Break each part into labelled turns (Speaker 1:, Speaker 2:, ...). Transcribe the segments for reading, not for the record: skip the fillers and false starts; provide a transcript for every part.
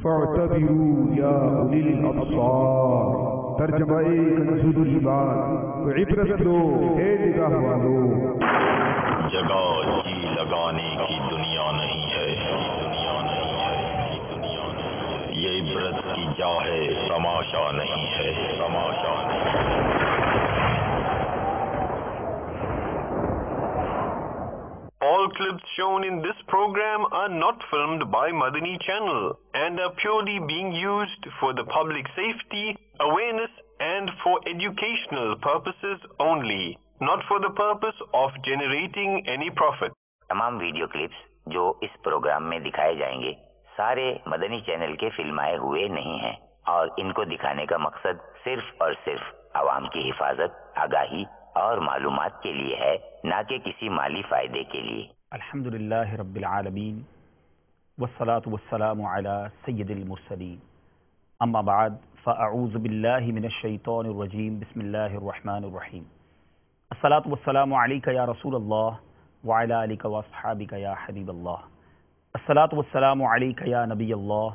Speaker 1: فاعتبروا یا اولی الابصار، ترجمہ کنز العباد، تو عبرت لو اے نگاہ والو۔
Speaker 2: جگہ جی لگانے کی دنیا نہیں ہے، یہ عبرت کی جا ہے، تماشا نہیں ہے، تماشا نہیں۔ All clips shown in this program are not filmed by Madani Channel and are purely being used for the public safety, awareness and for educational purposes only, not for the purpose of generating any profit.
Speaker 3: تمام video clips جو اس programme میں دکھائے جائیں گے سارے مدنی channel کے فلمائے ہوئے نہیں ہیں اور ان کو دکھانے کا مقصد صرف اور صرف عوام کی حفاظت، آگاہی اور معلومات کے لیے ہے، نہ کہ کسی مالی فائدے کے لیے۔
Speaker 4: الحمدللہ رب العالمین والصلاة والسلام علی سید المرسلین، اما بعد فاعوذ باللہ من الشیطان الرجیم، بسم اللہ الرحمن الرحیم۔ الصلاة والسلام علیک یا رسول اللہ وعلی آلک واصحابک یا حبیب اللہ، الصلاة والسلام علیک یا نبی اللہ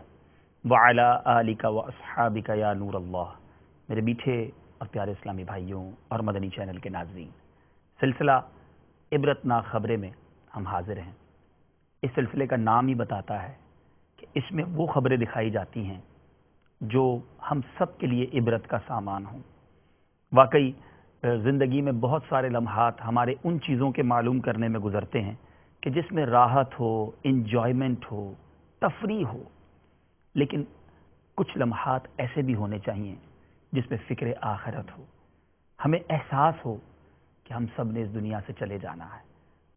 Speaker 4: وعلی آلک واصحابک یا نور اللہ۔ میرے میٹھے اور پیارے اسلامی بھائیوں اور مدنی چینل کے ناظرین، سلسلہ عبرتناک خبریں میں ہم حاضر ہیں۔ اس سلسلے کا نام ہی بتاتا ہے کہ اس میں وہ خبریں دکھائی جاتی ہیں جو ہم سب کے لیے عبرت کا سامان ہوں۔ واقعی زندگی میں بہت سارے لمحات ہمارے ان چیزوں کے معلوم کرنے میں گزرتے ہیں کہ جس میں راحت ہو، انجوائمنٹ ہو، تفریح ہو، لیکن کچھ لمحات ایسے بھی ہونے چاہیے جس میں فکر آخرت ہو، ہمیں احساس ہو کہ ہم سب نے اس دنیا سے چلے جانا ہے۔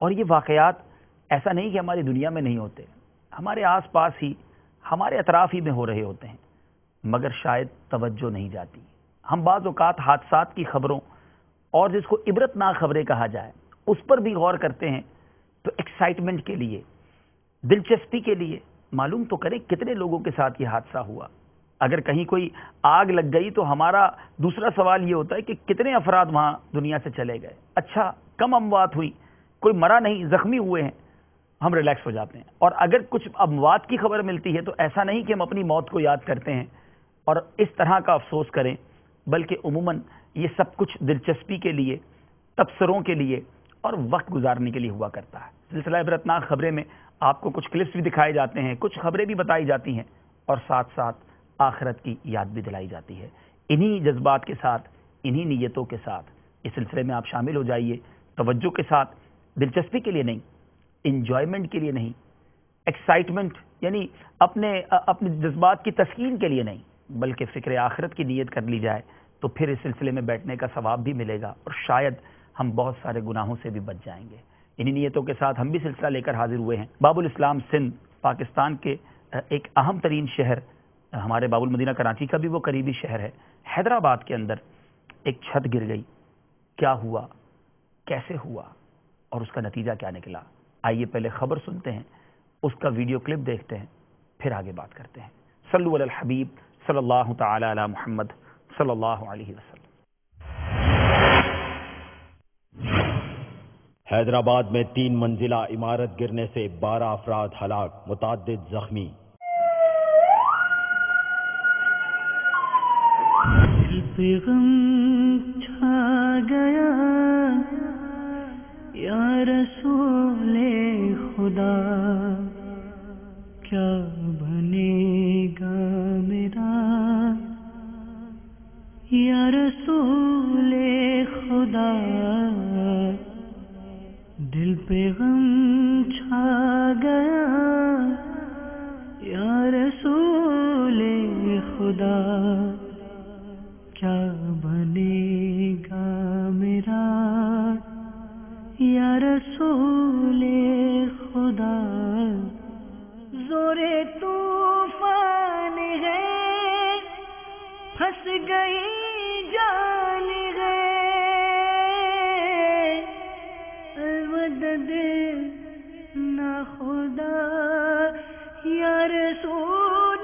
Speaker 4: اور یہ واقعات ایسا نہیں کہ ہماری دنیا میں نہیں ہوتے، ہمارے آس پاس ہی، ہمارے اطراف ہی میں ہو رہے ہوتے ہیں، مگر شاید توجہ نہیں جاتی۔ ہم بعض اوقات حادثات کی خبروں اور جس کو عبرتناک خبریں کہا جائے اس پر بھی غور کرتے ہیں تو ایکسائٹمنٹ کے لیے، دلچسپی کے لیے معلوم تو کریں کتنے لوگوں کے ساتھ یہ حادثہ ہوا۔ اگر کہیں کوئی آگ لگ گئی تو ہمارا دوسرا سوال یہ ہوتا ہے کہ کتنے افراد وہاں دنیا سے چلے گئے، اچھا کم اموات ہوئی، کوئی مرا نہیں، زخمی ہوئے ہیں، ہم ریلیکس ہو جاتے ہیں۔ اور اگر کچھ اموات کی خبر ملتی ہے تو ایسا نہیں کہ ہم اپنی موت کو یاد کرتے ہیں اور اس طرح کا افسوس کریں، بلکہ عموماً یہ سب کچھ دلچسپی کے لیے، تبصروں کے لیے اور وقت گزارنے کے لیے ہوا کرتا ہے۔ سلسلہ عبرتناک خبریں میں آپ کو کچھ کلپس بھی دکھائے جاتے ہیں، کچھ خبریں بھی بتائی جاتی ہیں اور ساتھ ساتھ آخرت کی یاد بھی دلائی جاتی ہے۔ انہی جذبات کے ساتھ، انہی نیتوں کے ساتھ اس سلسلے میں آپ شامل ہو جائیے، توجہ کے ساتھ، دلچسپی کے لیے نہیں، انجوائمنٹ کے لیے نہیں، ایکسائٹمنٹ یعنی اپنے جذبات کی تسکین کے لیے نہیں، بلکہ فکر آخرت کی نیت کر لی جائے تو پھر اس سلسلے میں بیٹھنے کا ثواب بھی ملے گا اور شاید ہم بہت سارے گناہوں سے بھی بچ جائیں گے۔ انہی نیتوں کے ساتھ ہم بھی سلسلہ لے کر حاضر ہوئے ہیں۔ باب الاسلام سندھ پاکستان کے ایک اہم ترین شہر، ہمارے باب المدینہ کراچی کا بھی وہ قریبی شہر ہے، حیدرآباد کے اندر ایک چھت گر گئی۔ کیا ہوا، کیسے ہوا اور اس کا نتیجہ کیا نکلا؟ آئیے پہلے خبر سنتے ہیں، اس کا ویڈیو کلپ دیکھتے ہیں، پھر آگے بات کرتے ہیں۔ صلو علی الحبیب صلی اللہ تعالی علی محمد صلی اللہ علیہ وسلم۔
Speaker 2: حیدرآباد میں 3 منزلہ عمارت گرنے سے 12 افراد ہلاک، متعدد زخمی۔
Speaker 5: دل پہ غم چھا گیا یا رسول خدا، کیا بنے گا میرا یا رسول خدا، دل پہ غم چھا گیا یا رسول خدا، کیا بنے گا میرا یا رسول خدا، زور طوفان ہے پھنس گئی جان ہے، المدد نہ خدا یا رسول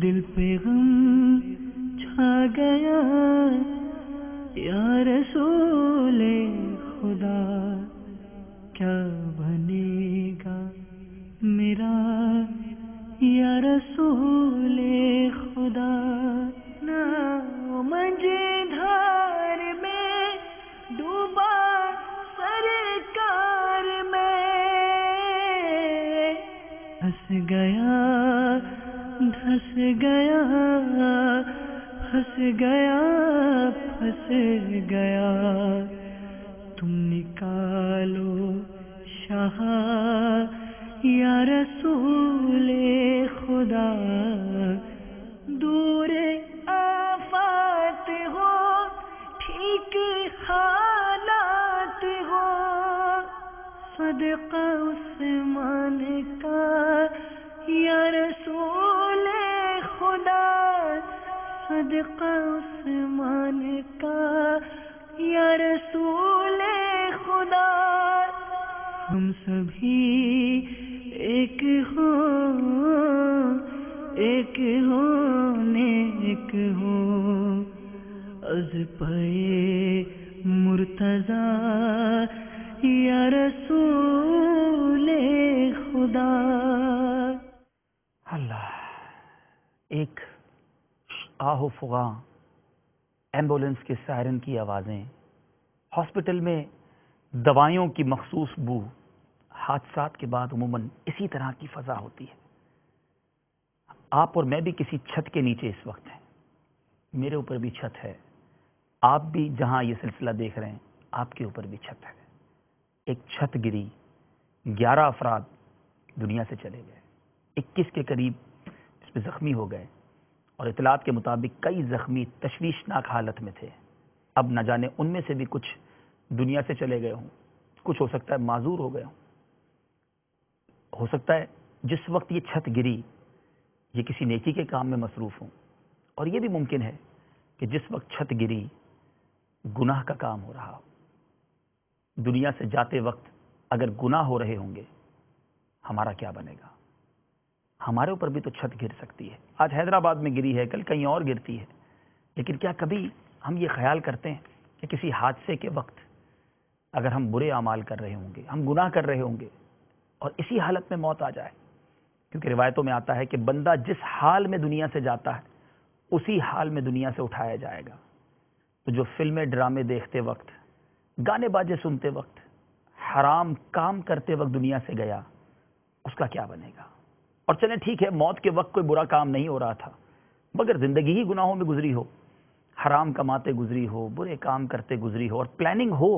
Speaker 5: دل پہ غم چھا گیا یا رسول خدا کیا بنے گا میرا یا رسول خدا نہ مجھار میں ڈوبا سرکار میں پھنس گیا دھس گیا پھنس گیا پھنس گیا تم نکالو شاہ یا رسول خدا دور آفات ہو ٹھیک حالات ہو صدقہ عثمان کا یا رسول خدا صدقہ عثمان کا یا رسول خدا ہم سبھی ایک ہوں ایک ہوں نیک ہوں از پے مرتضی یا رسول خدا.
Speaker 4: اللہ، ایک آہ و فغاں، ایمبولینس کے سائرن کی آوازیں، ہاسپٹل میں دوائیوں کی مخصوص بو، حادثات کے بعد عموماً اسی طرح کی فضا ہوتی ہے. آپ اور میں بھی کسی چھت کے نیچے اس وقت ہیں، میرے اوپر بھی چھت ہے، آپ بھی جہاں یہ سلسلہ دیکھ رہے ہیں آپ کے اوپر بھی چھت ہے. ایک چھت گری، 11 افراد دنیا سے چلے گئے، 21 کے قریب اس میں زخمی ہو گئے، اور اطلاعات کے مطابق کئی زخمی تشویشناک حالت میں تھے. اب نہ جانے ان میں سے بھی کچھ دنیا سے چلے گئے ہوں، کچھ ہو سکتا ہے معذور ہو گئے ہوں. ہو سکتا ہے جس وقت یہ چھت گری یہ کسی نیکی کے کام میں مصروف ہوں، اور یہ بھی ممکن ہے کہ جس وقت چھت گری گناہ کا کام ہو رہا ہو. دنیا سے جاتے وقت اگر گناہ ہو رہے ہوں گے ہمارا کیا بنے گا؟ ہمارے اوپر بھی تو چھت گر سکتی ہے. آج حیدرآباد میں گری ہے، کل کہیں اور گرتی ہے، لیکن کیا کبھی ہم یہ خیال کرتے ہیں کہ کسی حادثے کے وقت اگر ہم برے اعمال کر رہے ہوں گے، ہم گناہ کر رہے ہوں گے اور اسی حالت میں موت آ جائے؟ کیونکہ روایتوں میں آتا ہے کہ بندہ جس حال میں دنیا سے جاتا ہے اسی حال میں دنیا سے اٹھایا جائے گا. تو جو فلمیں ڈرامے دیکھتے وقت، گانے باجے سنتے وقت، حرام کام کرتے وقت دنیا سے گیا، اس کا کیا بنے گا؟ اور چلیں ٹھیک ہے، موت کے وقت کوئی برا کام نہیں ہو رہا تھا، مگر زندگی ہی گناہوں میں گزری ہو، حرام کماتے گزری ہو، برے کام کرتے گزری ہو، اور پلاننگ ہو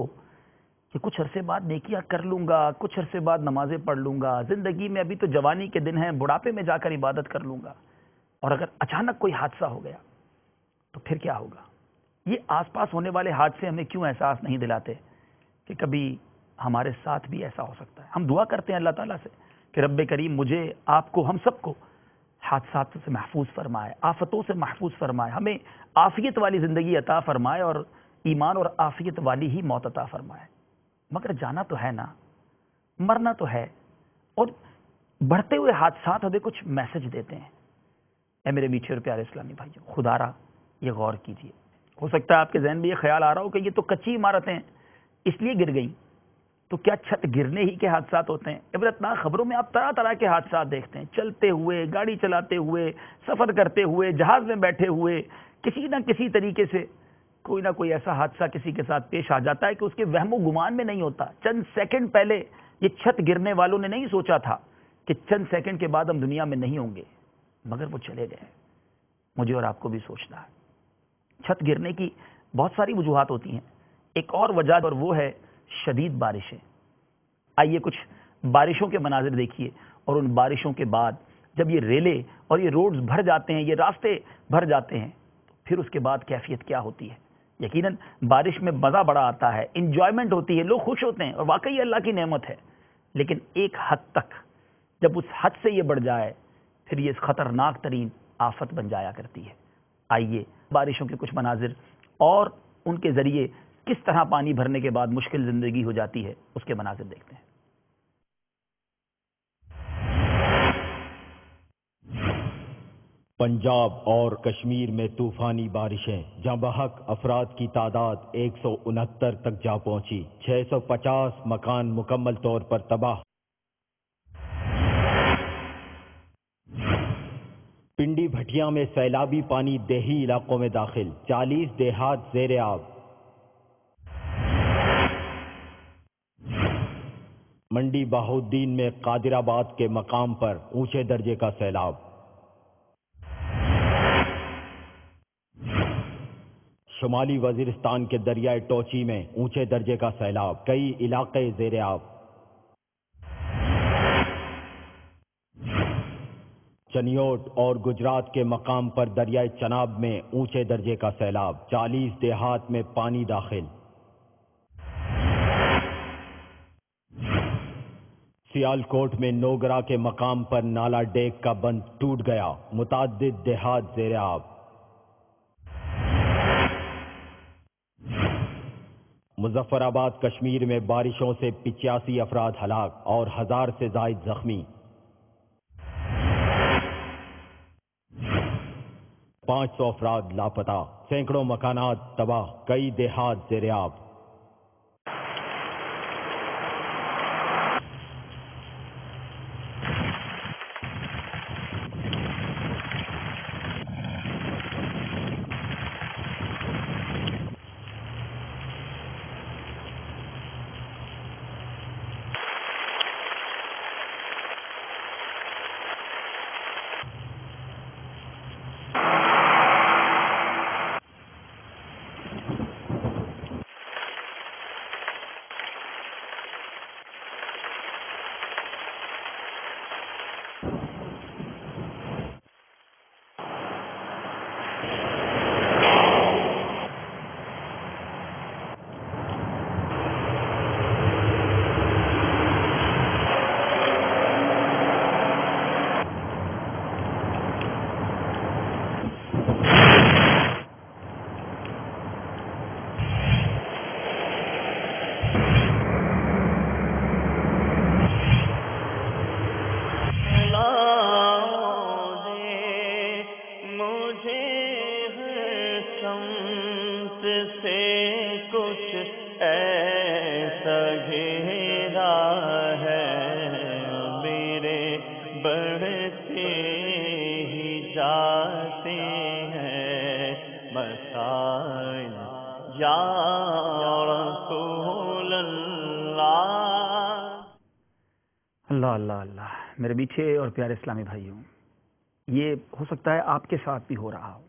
Speaker 4: کہ کچھ عرصے بعد نیکیاں کر لوں گا، کچھ عرصے بعد نمازیں پڑھ لوں گا، زندگی میں ابھی تو جوانی کے دن ہیں، بڑھاپے میں جا کر عبادت کر لوں گا، اور اگر اچانک کوئی حادثہ ہو گیا تو پھر کیا ہوگا؟ یہ آس پاس ہونے والے حادثے ہمیں کیوں احساس نہیں دلاتے کہ کبھی ہمارے ساتھ بھی ایسا ہو سکتا ہے؟ ہم دعا کرتے ہیں اللہ تعالیٰ سے کہ رب کریم مجھے، آپ کو، ہم سب کو حادثات سے محفوظ فرمائے، آفتوں سے محفوظ فرمائے، ہمیں عافیت والی زندگی عطا فرمائے اور ایمان اور عافیت والی ہی موت عطا فرمائے. مگر جانا تو ہے نا، مرنا تو ہے. اور بڑھتے ہوئے حادثات ہمیں کچھ میسج دیتے ہیں. اے میرے میٹھے اور پیارے اسلامی بھائیوں، خدا را یہ غور کیجئے. ہو سکتا ہے آپ کے ذہن میں یہ خیال آ رہا ہو کہ یہ تو کچی عمارتیں اس لیے گر گئیں، تو کیا چھت گرنے ہی کے حادثات ہوتے ہیں؟ عبرتناک خبروں میں آپ طرح طرح کے حادثات دیکھتے ہیں، چلتے ہوئے، گاڑی چلاتے ہوئے، سفر کرتے ہوئے، جہاز میں بیٹھے ہوئے، کسی نہ کسی طریقے سے کوئی نہ کوئی ایسا حادثہ کسی کے ساتھ پیش آ جاتا ہے کہ اس کے وہم و گمان میں نہیں ہوتا. چند سیکنڈ پہلے یہ چھت گرنے والوں نے نہیں سوچا تھا کہ چند سیکنڈ کے بعد ہم دنیا میں نہیں ہوں گے، مگر وہ چلے گئے. مجھے اور آپ کو بھی سوچنا ہے. چھت گرنے کی بہت ساری وجوہات ہوتی ہیں. ایک اور وجہ اور وہ ہے شدید بارشیں. آئیے کچھ بارشوں کے مناظر دیکھیے، اور ان بارشوں کے بعد جب یہ ریلیں اور یہ روڈز بھر جاتے ہیں، یہ راستے بھر جاتے ہیں، تو پھر اس کے بعد کیفیت کیا ہوتی ہے؟ یقیناً بارش میں مزہ بڑا آتا ہے، انجوائمنٹ ہوتی ہے، لوگ خوش ہوتے ہیں، اور واقعی اللہ کی نعمت ہے. لیکن ایک حد تک جب اس حد سے یہ بڑھ جائے پھر یہ خطرناک ترین آفت بن جایا کرتی ہے. آئیے بارشوں کے کچھ مناظر اور ان کے ذریعے کس طرح پانی بھرنے کے بعد مشکل زندگی ہو جاتی ہے اس کے مناظر دیکھتے ہیں.
Speaker 6: پنجاب اور کشمیر میں طوفانی بارشیں، جہاں بحق افراد کی تعداد 169 تک جا پہنچی، 650 مکان مکمل طور پر تباہ۔ پنڈی بھٹیاں میں سیلابی پانی دیہی علاقوں میں داخل، 40 دیہات زیر آب۔ منڈی بہاؤالدین میں قادر آباد کے مقام پر اونچے درجے کا سیلاب۔ شمالی وزیرستان کے دریائے ٹوچی میں اونچے درجے کا سیلاب، کئی علاقے زیر آب۔ چنیوٹ اور گجرات کے مقام پر دریائے چناب میں اونچے درجے کا سیلاب، 40 دیہات میں پانی داخل۔ سیالکوٹ میں نوگرا کے مقام پر نالا ڈیک کا بند ٹوٹ گیا، متعدد دیہات زیر آب۔ مظفر آباد کشمیر میں بارشوں سے 85 افراد ہلاک اور 1000 سے زائد زخمی۔ 500 افراد لاپتہ، سینکڑوں مکانات تباہ، کئی دیہات زیر آب۔
Speaker 4: اللہ اللہ اللہ میرے میٹھے اور پیارے اسلامی بھائیوں، یہ ہو سکتا ہے آپ کے ساتھ بھی ہو رہا ہو۔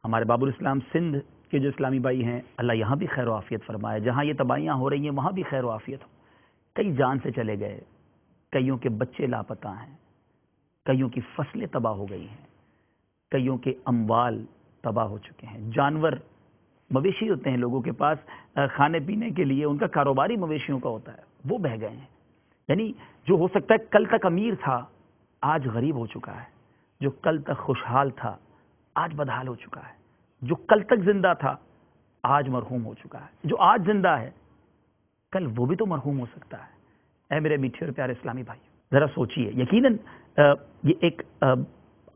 Speaker 4: ہمارے باب الاسلام سندھ کے جو اسلامی بھائی ہیں، اللہ یہاں بھی خیر و عافیت فرمائے، جہاں یہ تباہیاں ہو رہی ہیں وہاں بھی خیر و عافیت ہو۔ کئی جان سے چلے گئے، کئیوں کے بچے لاپتہ ہیں، کئیوں کی فصلیں تباہ ہو گئی ہیں، کئیوں کے اموال تباہ ہو چکے ہیں۔ جانور، مویشی ہوتے ہیں لوگوں کے پاس کھانے پینے کے لیے، ان کا کاروباری مویشیوں کا ہوتا ہے، وہ بہہ گئے ہیں۔ یعنی جو ہو سکتا ہے کل تک امیر تھا آج غریب ہو چکا ہے، جو کل تک خوشحال تھا آج بدحال ہو چکا ہے، جو کل تک زندہ تھا آج مرحوم ہو چکا ہے، جو آج زندہ ہے کل وہ بھی تو مرحوم ہو سکتا ہے۔ اے میرے میٹھے اور پیارے اسلامی بھائی، ذرا سوچئے، یقیناً یہ ایک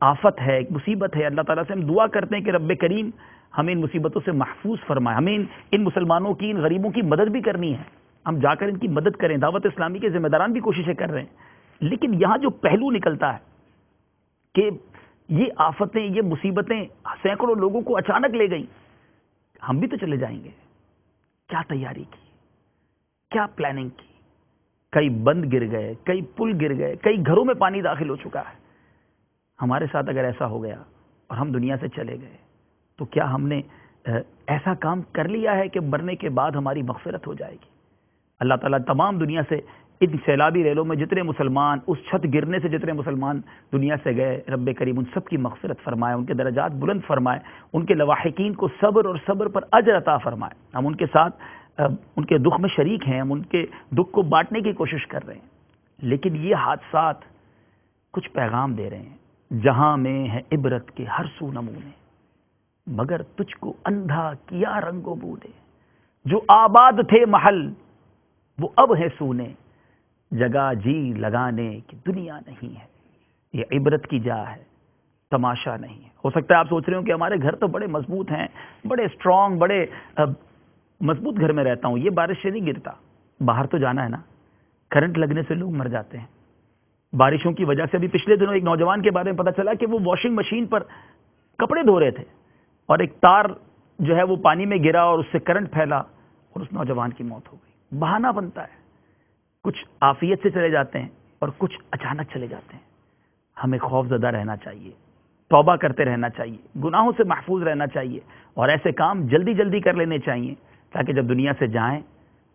Speaker 4: آفت ہے، ایک مصیبت ہے۔ اللہ تعالیٰ سے ہم دعا کرتے ہیں کہ رب کریم ہمیں ان مصیبتوں سے محفوظ فرمائے، ہمیں ان مسلمانوں کی، ان غریبوں کی مدد بھی کرنی ہے، ہم جا کر ان کی مدد کریں۔ دعوت اسلامی کے ذمہ داران بھی کوششیں کر رہے ہیں، لیکن یہاں جو پہلو نکلتا ہے کہ یہ آفتیں، یہ مصیبتیں سینکڑوں لوگوں کو اچانک لے گئیں، ہم بھی تو چلے جائیں گے۔ کیا تیاری کی، کیا پلاننگ کی؟ کئی بند گر گئے، کئی پل گر گئے، کئی گھروں میں پانی داخل ہو چکا ہے۔ ہمارے ساتھ اگر ایسا ہو گیا اور ہم دنیا سے چلے گئے تو کیا ہم نے ایسا کام کر لیا ہے کہ مرنے کے بعد ہماری مغفرت ہو جائے گی؟ اللہ تعالیٰ تمام دنیا سے ان سیلابی ریلوں میں جتنے مسلمان، اس چھت گرنے سے جتنے مسلمان دنیا سے گئے، رب کریم ان سب کی مغفرت فرمائے، ان کے درجات بلند فرمائے، ان کے لواحقین کو صبر اور صبر پر اجر عطا فرمائے۔ ہم ان کے ساتھ ان کے دکھ میں شریک ہیں، ہم ان کے دکھ کو بانٹنے کی کوشش کر رہے ہیں، لیکن یہ حادثات کچھ پیغام دے رہے ہیں۔ جہاں میں ہے عبرت کے ہر سو نمونے، مگر تجھ کو اندھا کیا رنگ و بو نے۔ جو آباد تھے محل وہ اب ہے سونے، جگہ جی لگانے کی دنیا نہیں ہے۔ یہ عبرت کی جا ہے، تماشا نہیں ہے. ہو سکتا ہے آپ سوچ رہے ہوں کہ ہمارے گھر تو بڑے مضبوط ہیں، بڑے اسٹرانگ، بڑے مضبوط گھر میں رہتا ہوں، یہ بارش سے نہیں گرتا. باہر تو جانا ہے نا. کرنٹ لگنے سے لوگ مر جاتے ہیں. بارشوں کی وجہ سے ابھی پچھلے دنوں ایک نوجوان کے بارے میں پتا چلا کہ وہ واشنگ مشین پر کپڑے دھو رہے تھے اور ایک تار جو ہے وہ پانی میں گرا اور اس سے کرنٹ پھیلا اور اس نوجوان کی موت ہو گئی. بہانہ بنتا ہے. کچھ عافیت سے چلے جاتے ہیں اور کچھ اچانک چلے جاتے ہیں. ہمیں خوف زدہ رہنا چاہیے، توبہ کرتے رہنا چاہیے، گناہوں سے محفوظ رہنا چاہیے اور ایسے کام جلدی جلدی کر لینے چاہیے تاکہ جب دنیا سے جائیں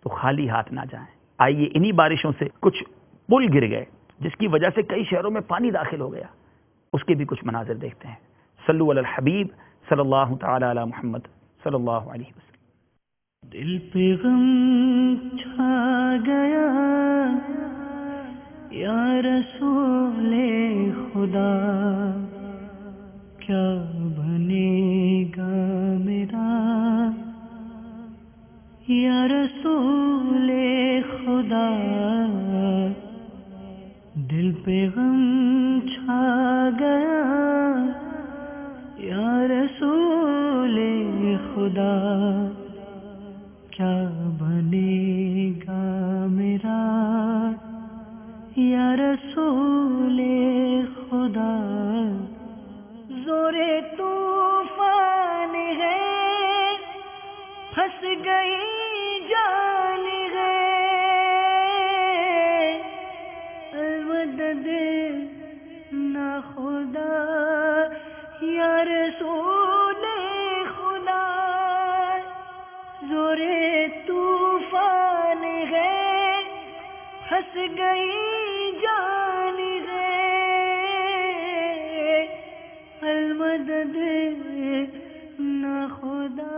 Speaker 4: تو خالی ہاتھ نہ جائیں. آئیے انہی بارشوں سے کچھ پل گر گئے جس کی وجہ سے کئی شہروں میں پانی داخل ہو گیا، اس کے بھی کچھ مناظر دیکھتے ہیں. صلو علی الحبیب صلی اللہ تعالی علی محمد صلی اللہ علیہ وسلم.
Speaker 5: دل پہ غم چھا گیا یا رسول خدا، کیا بنے گا میرا یا رسول خدا. دل پہ غم چھا گیا یا رسول خدا، کیا بنے گا میرا یا رسول خدا. زور طوفان ہے پھنس گئی جان ہے، المدد نہ خدا یا رسول خدا. زور طوفان ہے پھنس گئی جان ہے، المدد نہ خدا.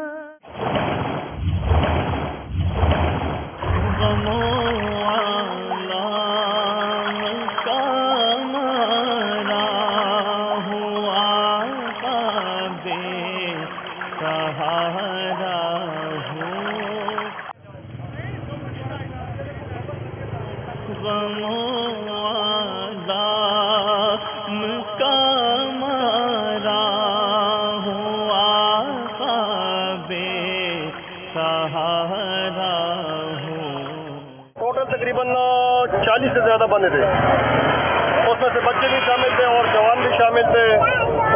Speaker 7: ٹوٹل تقریباً 40 سے زیادہ بندے تھے، اس میں سے بچے بھی شامل تھے اور جوان بھی شامل تھے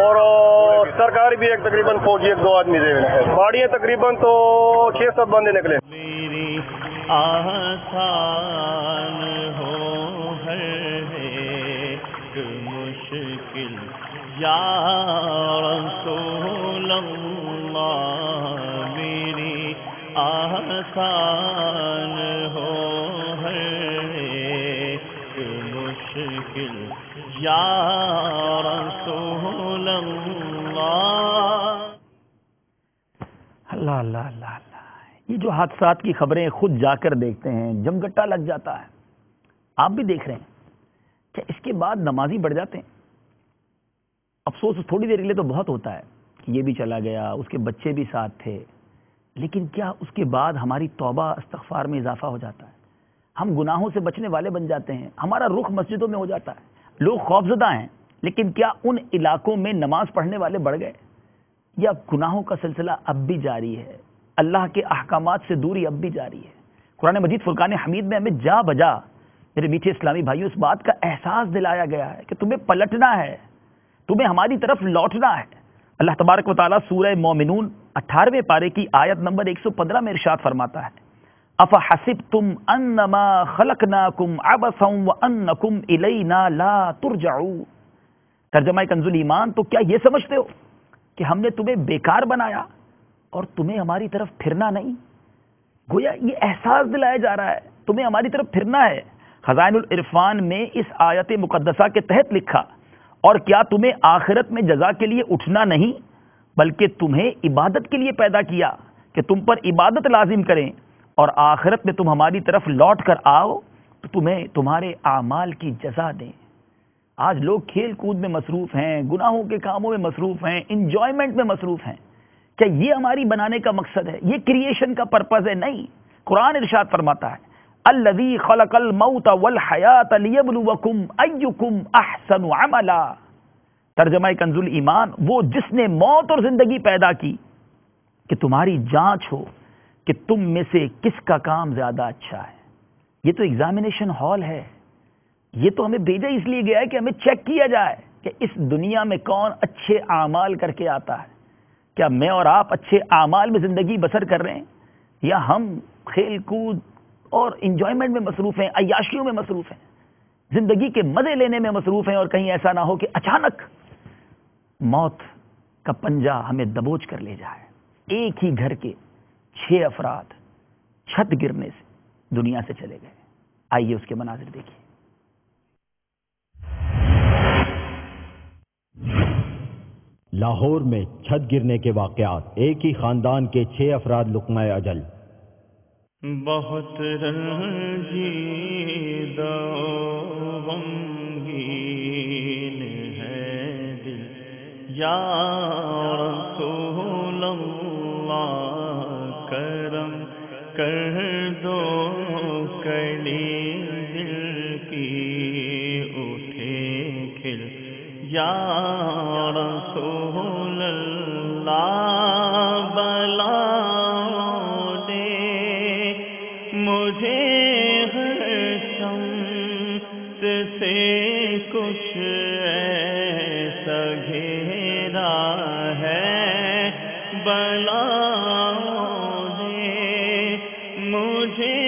Speaker 7: اور سرکاری بھی ایک تقریباً فوجی 1-2 آدمی تھے. گاڑیاں تقریباً تو 6-7 بندے نکلے.
Speaker 5: میری آسان ہو ہر ایک مشکل یا رسول اللہ، میری آسان ہو ہر ایک مشکل یا رسول اللہ.
Speaker 4: اللہ اللہ اللہ اللہ. یہ جو حادثات کی خبریں خود جا کر دیکھتے ہیں جمگٹا لگ جاتا ہے. آپ بھی دیکھ رہے ہیں کہ اس کے بعد نمازی بڑھ جاتے ہیں. افسوس تھوڑی دیر کے لیے تو بہت ہوتا ہے کہ یہ بھی چلا گیا، اس کے بچے بھی ساتھ تھے، لیکن کیا اس کے بعد ہماری توبہ استغفار میں اضافہ ہو جاتا ہے؟ ہم گناہوں سے بچنے والے بن جاتے ہیں، ہمارا رخ مسجدوں میں ہو جاتا ہے. لوگ خوفزدہ ہیں، لیکن کیا ان علاقوں میں نماز پڑھنے والے بڑھ گئے؟ یا گناہوں کا سلسلہ اب بھی جاری ہے؟ اللہ کے احکامات سے دوری اب بھی جاری ہے؟ قرآن مجید فرقان حمید میں ہمیں جا بجا میرے میٹھے اسلامی بھائیوں اس بات کا احساس دلایا گیا ہے کہ تمہیں پلٹنا ہے، تمہیں ہماری طرف لوٹنا ہے. اللہ تبارک و تعالیٰ سورہ مومنون 18ویں پارے کی آیت نمبر 115 میں ارشاد فرماتا ہے، افحسبتم انما خلقناکم عبثا وانکم الینا لا ترجعون. ترجمہ کنز الایمان، تو کیا یہ سمجھتے ہو کہ ہم نے تمہیں بیکار بنایا اور تمہیں ہماری طرف پھرنا نہیں؟ گویا یہ احساس دلایا جا رہا ہے تمہیں ہماری طرف پھرنا ہے. خزائن العرفان میں اس آیت مقدسہ کے تحت لکھا، اور کیا تمہیں آخرت میں جزا کے لیے اٹھنا نہیں بلکہ تمہیں عبادت کے لیے پیدا کیا کہ تم پر عبادت لازم کریں، اور آخرت میں تم ہماری طرف لوٹ کر آؤ تو تمہیں تمہارے اعمال کی جزا دیں. آج لوگ کھیل کود میں مصروف ہیں، گناہوں کے کاموں میں مصروف ہیں، انجوائمنٹ میں مصروف ہیں. کیا یہ ہماری بنانے کا مقصد ہے؟ یہ کریشن کا پرپز ہے؟ نہیں. قرآن ارشاد فرماتا ہے، الذی خلق الموت والحیات لیبلوکم ایکم احسن عملا. ترجمہ کنز الایمان، وہ جس نے موت اور زندگی پیدا کی کہ تمہاری جانچ ہو کہ تم میں سے کس کا کام زیادہ اچھا ہے. یہ تو ایگزامینیشن ہال ہے، یہ تو ہمیں بھیجا اس لیے گیا ہے کہ ہمیں چیک کیا جائے کہ اس دنیا میں کون اچھے اعمال کر کے آتا ہے. کیا میں اور آپ اچھے اعمال میں زندگی بسر کر رہے ہیں، یا ہم کھیل کود اور انجوائمنٹ میں مصروف ہیں، عیاشیوں میں مصروف ہیں، زندگی کے مزے لینے میں مصروف ہیں، اور کہیں ایسا نہ ہو کہ اچانک موت کا پنجہ ہمیں دبوچ کر لے جائے. ایک ہی گھر کے 6 افراد چھت گرنے سے دنیا سے چلے گئے. آئیے اس کے مناظر دیکھیے.
Speaker 6: لاہور میں چھت گرنے کے واقعات، ایک ہی خاندان کے 6 افراد لقمہ اجل.
Speaker 5: بہت رنجیدہ غمگین ہے دل، یا رسول اللہ کرم کر دو، کلی دل کی اٹھے کھل، یا رسول اللہ بلا دے مجھے ہر سمت سے، کچھ ایسا گھیرا ہے بلا دے مجھے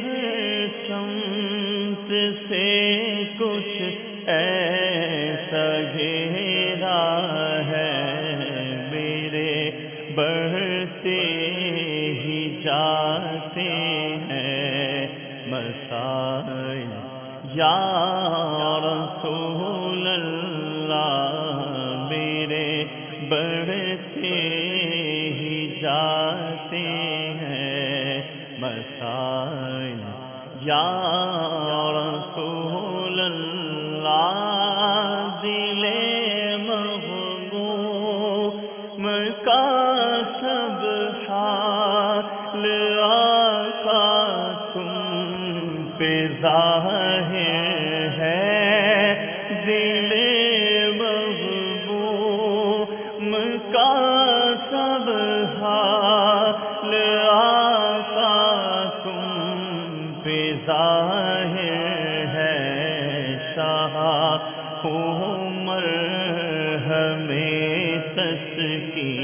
Speaker 5: ہر سمت سے، کچھ ایسا گھیرا ہے میرے بڑھتے ہی جاتے ہیں مسائل، یا رسول اللہ میرے بڑھتے ہی جاتے ہیں مسائل، یا رسول اللہ دل مغموم کا سب حال آقا تم پہ ظاہر ہے، دل مغموم کا سب حال آقا تم پہ ظاہر ہے، شاہ عمر ہمیں تسکی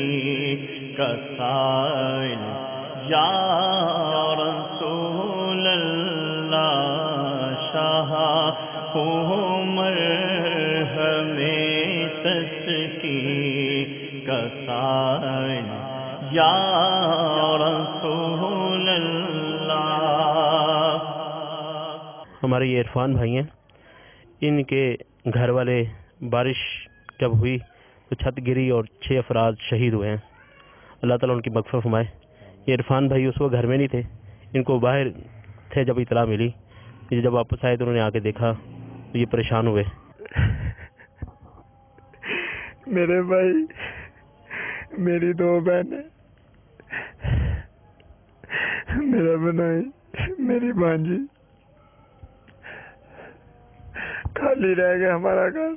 Speaker 5: کا سائل، یا رسول اللہ شاہ عمر ہمیں تسکی کا سائل، یا رسول اللہ.
Speaker 8: ہمارے یہ عرفان بھائی ہیں، ان کے گھر والے بارش جب ہوئی تو چھت گری اور 6 افراد شہید ہوئے ہیں. اللہ تعالیٰ ان کی مغفرت فرمائے. یہ عرفان بھائی اس وقت گھر میں نہیں تھے، ان کو باہر تھے جب اطلاع ملی. یہ جب واپس آئے تو انہوں نے آ کے دیکھا تو یہ پریشان ہوئے.
Speaker 1: میرے بھائی، میری 2 بہنیں، میرا بنائی، میری بانجی، خالی رہ گیا ہمارا گھر.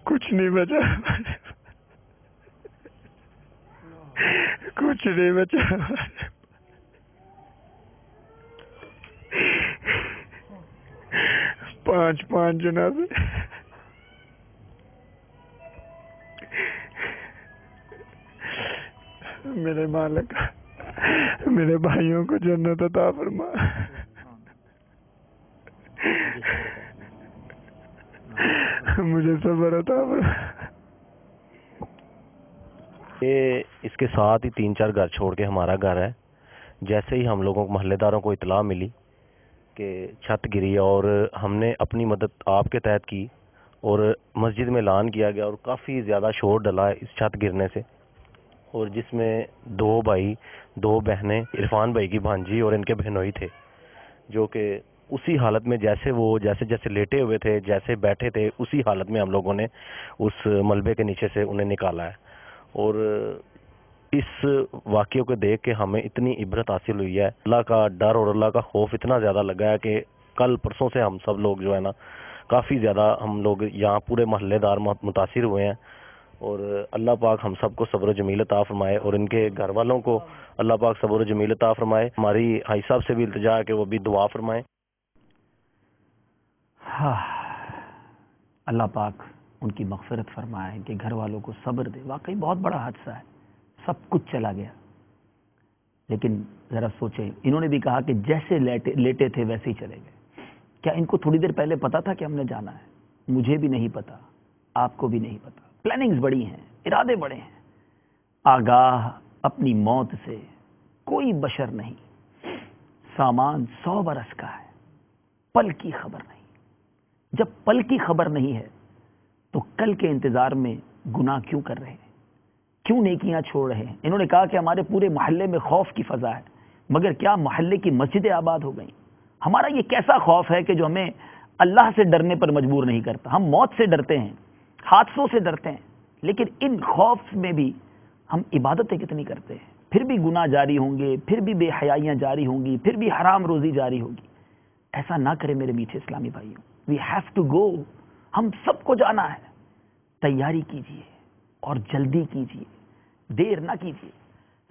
Speaker 1: کچھ نہیں بچا، کچھ نہیں بچا. پانچ جنازے. میرے مالک میرے بھائیوں کو جنت عطا فرما. مجھے صبر عطا فرما.
Speaker 8: یہ اس کے ساتھ ہی 3-4 گھر چھوڑ کے ہمارا گھر ہے. جیسے ہی ہم لوگوں کو محلے داروں کو اطلاع ملی کہ چھت گری، اور ہم نے اپنی مدد آپ کے تحت کی اور مسجد میں اعلان کیا گیا، اور کافی زیادہ شور ڈلا اس چھت گرنے سے، اور جس میں 2 بھائی 2 بہنیں، عرفان بھائی کی بھانجی اور ان کے بہنوئی تھے، جو کہ اسی حالت میں جیسے لیٹے ہوئے تھے، جیسے بیٹھے تھے، اسی حالت میں ہم لوگوں نے اس ملبے کے نیچے سے انہیں نکالا ہے. اور اس واقعے کو دیکھ کے ہمیں اتنی عبرت حاصل ہوئی ہے، اللہ کا ڈر اور اللہ کا خوف اتنا زیادہ لگا ہے کہ کل پرسوں سے ہم سب لوگ جو ہے نا کافی زیادہ ہم لوگ یہاں پورے محلے دار متاثر ہوئے ہیں، اور اللہ پاک ہم سب کو صبر و جمیل عطا فرمائے اور ان کے گھر والوں کو اللہ پاک صبر و جمیل عطا فرمائے. ہماری حاج صاحب سے بھی التجا ہے کہ وہ بھی دعا فرمائیں.
Speaker 4: اللہ پاک ان کی مغفرت فرمائے، ان کے گھر والوں کو صبر دے. واقعی بہت بڑا حادثہ ہے، سب کچھ چلا گیا. لیکن ذرا سوچیں، انہوں نے بھی کہا کہ جیسے لیٹے تھے ویسے ہی چلے گئے. کیا ان کو تھوڑی دیر پہلے پتا تھا کہ ہم نے جانا ہے؟ مجھے بھی نہیں پتا، آپ کو بھی نہیں پتا. پلاننگز بڑی ہیں، ارادے بڑے ہیں. آگاہ اپنی موت سے کوئی بشر نہیں. سامان 100 برس کا ہے، پل کی خبر نہیں. جب پل کی خبر نہیں ہے تو کل کے انتظار میں گناہ کیوں کر رہے ہیں؟ کیوں نیکیاں چھوڑ رہے ہیں؟ انہوں نے کہا کہ ہمارے پورے محلے میں خوف کی فضا ہے، مگر کیا محلے کی مسجدیں آباد ہو گئیں؟ ہمارا یہ کیسا خوف ہے کہ جو ہمیں اللہ سے ڈرنے پر مجبور نہیں کرتا؟ ہم موت سے ڈرتے ہیں، حادثوں سے ڈرتے ہیں، لیکن ان خوف میں بھی ہم عبادتیں کتنی کرتے ہیں. پھر بھی گناہ جاری ہوں گے، پھر بھی بے حیائیاں جاری ہوں گی، پھر بھی حرام روزی جاری ہوگی. ایسا نہ کرے میرے میٹھے اسلامی بھائیوں. We have to go. ہم سب کو جانا ہے. تیاری کیجیے اور جلدی کیجیے، دیر نہ کیجیے.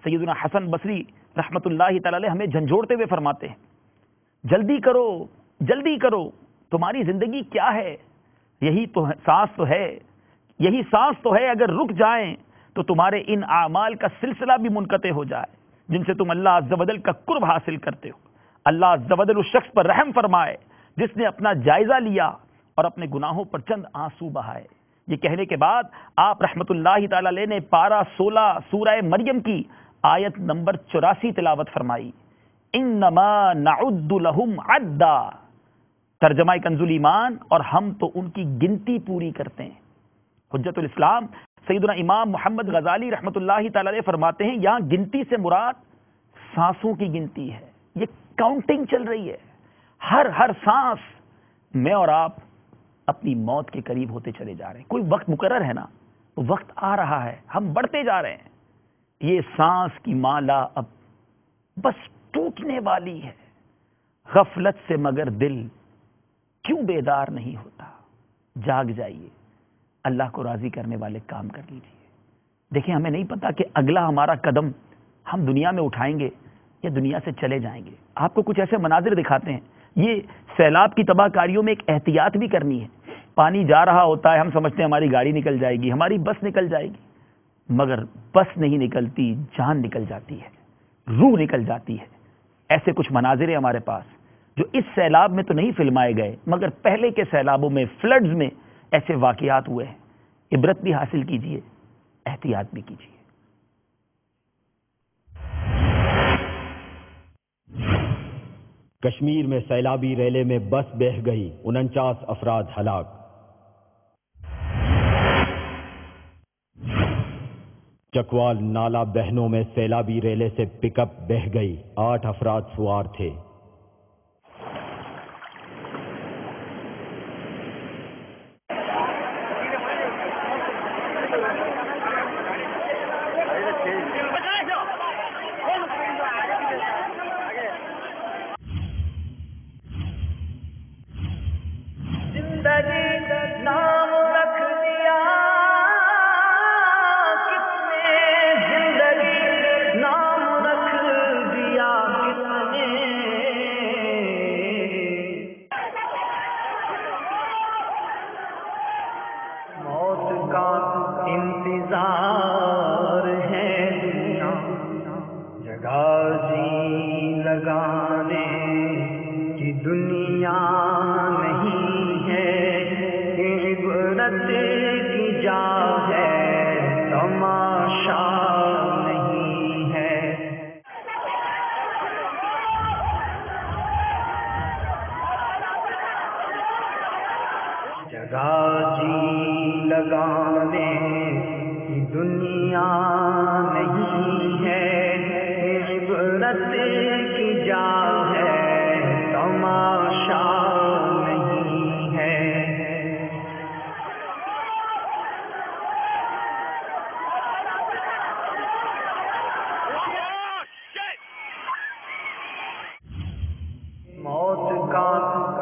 Speaker 4: سیدنا حسن بصری رحمت اللہ تعالی علیہ ہمیں جھنجھوڑتے ہوئے فرماتے ہیں، جلدی کرو، جلدی کرو. تمہاری زندگی کیا ہے؟ یہی تو سانس تو ہے، یہی سانس تو ہے. اگر رک جائیں تو تمہارے ان اعمال کا سلسلہ بھی منقطع ہو جائے جن سے تم اللہ عز و جل کا قرب حاصل کرتے ہو. اللہ عز و جل اس شخص پر رحم فرمائے جس نے اپنا جائزہ لیا اور اپنے گناہوں پر چند آنسو بہائے. یہ کہنے کے بعد آپ رحمت اللہ تعالی علیہ نے پارہ 16 سورہ مریم کی آیت نمبر 84 تلاوت فرمائی. انما نعد لهم عدا. ترجمہ کنز ایمان، اور ہم تو ان کی گنتی پوری کرتے ہیں. حجت الاسلام سیدنا امام محمد غزالی رحمت اللہ تعالی علیہ فرماتے ہیں یہاں گنتی سے مراد سانسوں کی گنتی ہے. یہ کاؤنٹنگ چل رہی ہے. ہر سانس میں اور آپ اپنی موت کے قریب ہوتے چلے جا رہے ہیں. کوئی وقت مقرر ہے نا، وقت آ رہا ہے، ہم بڑھتے جا رہے ہیں. یہ سانس کی مالا اب بس ٹوٹنے والی ہے. غفلت سے مگر دل کیوں بیدار نہیں ہوتا؟ جاگ جائیے، اللہ کو راضی کرنے والے کام کر لیجیے. دیکھیں، ہمیں نہیں پتا کہ اگلا ہمارا قدم ہم دنیا میں اٹھائیں گے یا دنیا سے چلے جائیں گے. آپ کو کچھ ایسے مناظر دکھاتے ہیں. یہ سیلاب کی تباہ کاریوں میں ایک احتیاط بھی کرنی ہے. پانی جا رہا ہوتا ہے، ہم سمجھتے ہیں ہماری گاڑی نکل جائے گی، ہماری بس نکل جائے گی، مگر بس نہیں نکلتی، جان نکل جاتی ہے، روح نکل جاتی ہے. ایسے کچھ مناظر ہیں ہمارے پاس جو اس سیلاب میں تو نہیں فلمائے گئے، مگر پہلے کے سیلابوں میں، فلڈز میں ایسے واقعات ہوئے ہیں. عبرت بھی حاصل کیجیے، احتیاط بھی کیجیے.
Speaker 6: کشمیر میں سیلابی ریلے میں بس بہہ گئی، 49 افراد ہلاک. چکوال نالا بہنوں میں سیلابی ریلے سے پک اپ بہہ گئی، 8 افراد سوار تھے.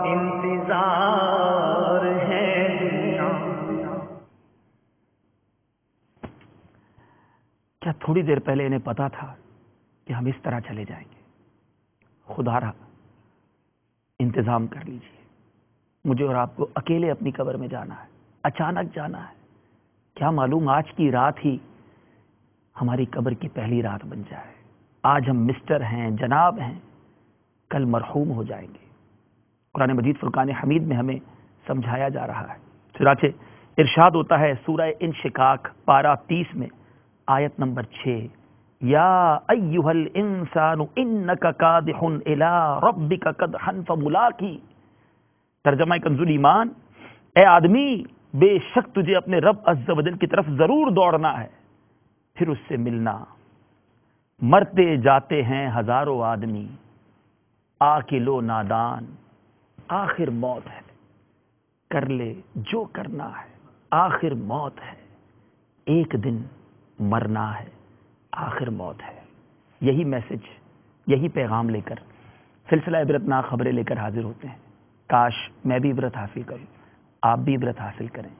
Speaker 5: انتظار ہے دنیا.
Speaker 4: کیا تھوڑی دیر پہلے انہیں پتا تھا کہ ہم اس طرح چلے جائیں گے؟ خدا را انتظام کر لیجئے. مجھے اور آپ کو اکیلے اپنی قبر میں جانا ہے، اچانک جانا ہے. کیا معلوم آج کی رات ہی ہماری قبر کی پہلی رات بن جائے. آج ہم مسٹر ہیں، جناب ہیں، کل مرحوم ہو جائیں گے. قرآن مجید فرقان حمید میں ہمیں سمجھایا جا رہا ہے. چنانچہ ارشاد ہوتا ہے سورہ انشقاق پارہ 30 میں آیت نمبر 6، یا ایھا الانسان انک کادح الی ربک کدحا فملاقی. ترجمہ کنز ایمان، اے آدمی بے شک تجھے اپنے رب عز و جل کی طرف ضرور دوڑنا ہے، پھر اس سے ملنا. مرتے جاتے ہیں ہزاروں آدمی، آکلو نادان، آخر موت ہے. کر لے جو کرنا ہے، آخر موت ہے. ایک دن مرنا ہے، آخر موت ہے. یہی میسج، یہی پیغام لے کر سلسلہ عبرتناک خبریں لے کر حاضر ہوتے ہیں. کاش میں بھی عبرت حاصل کروں، آپ بھی عبرت حاصل کریں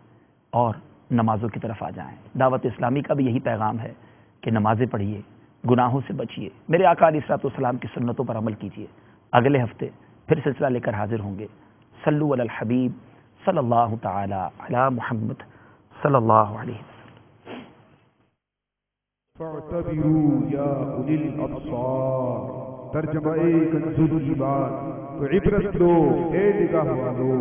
Speaker 4: اور نمازوں کی طرف آ جائیں. دعوت اسلامی کا بھی یہی پیغام ہے کہ نمازیں پڑھیے، گناہوں سے بچیے، میرے آقا علیہ الصلوۃ والسلام کی سنتوں پر عمل کیجیے. اگلے ہفتے پھر سلسلہ لے کر حاضر ہوں گے. صلو علی الحبیب صلی اللہ تعالی علی محمد صلی اللہ علیہ وسلم.
Speaker 1: فاعتبروا یا اولی الابصار. ترجمہ کنز ایمان، تو عبرت لو اے نگاہ والو.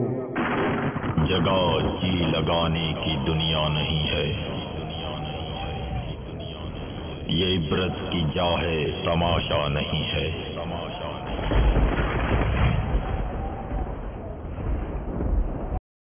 Speaker 9: جگہ جی لگانے کی دنیا نہیں ہے، یہ عبرت کی جا ہے، تماشا نہیں ہے.